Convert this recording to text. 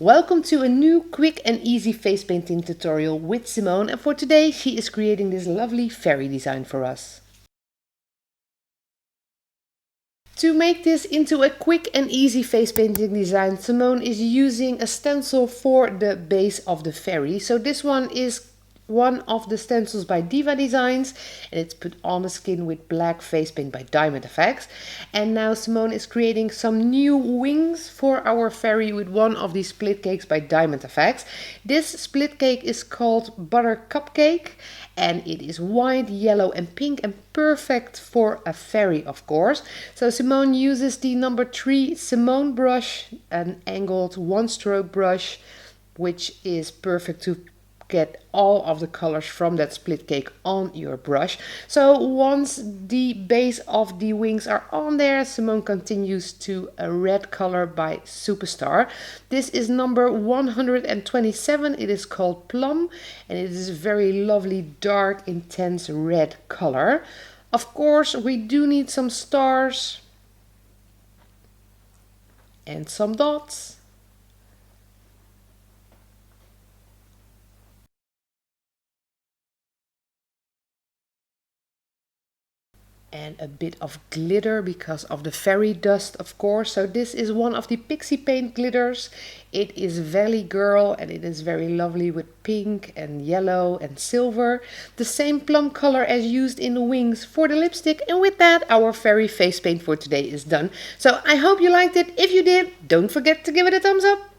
Welcome to a new quick and easy face painting tutorial with Simone, and for today she is creating this lovely fairy design for us. To make this into a quick and easy face painting design, Simone is using a stencil for the base of the fairy. So this one is one of the stencils by Diva Designs, and it's put on the skin with black face paint by Diamond Effects. And now Simone is creating some new wings for our fairy with one of these split cakes by Diamond Effects. This split cake is called Butter Cupcake, and it is white, yellow and pink, and perfect for a fairy, of course. So Simone uses the number 3 Simone brush, an angled one stroke brush, which is perfect to get all of the colors from that split cake on your brush. So once the base of the wings are on there, Simone continues to a red color by Superstar. This is number 127. It is called Plum, and it is a very lovely, dark, intense red color. Of course, we do need some stars and some dots. And a bit of glitter because of the fairy dust, of course. So this is one of the Pixie Paint glitters. It is Valley Girl, and it is very lovely with pink and yellow and silver. The same plum color as used in the wings for the lipstick. And with that, our fairy face paint for today is done. So I hope you liked it. If you did, don't forget to give it a thumbs up.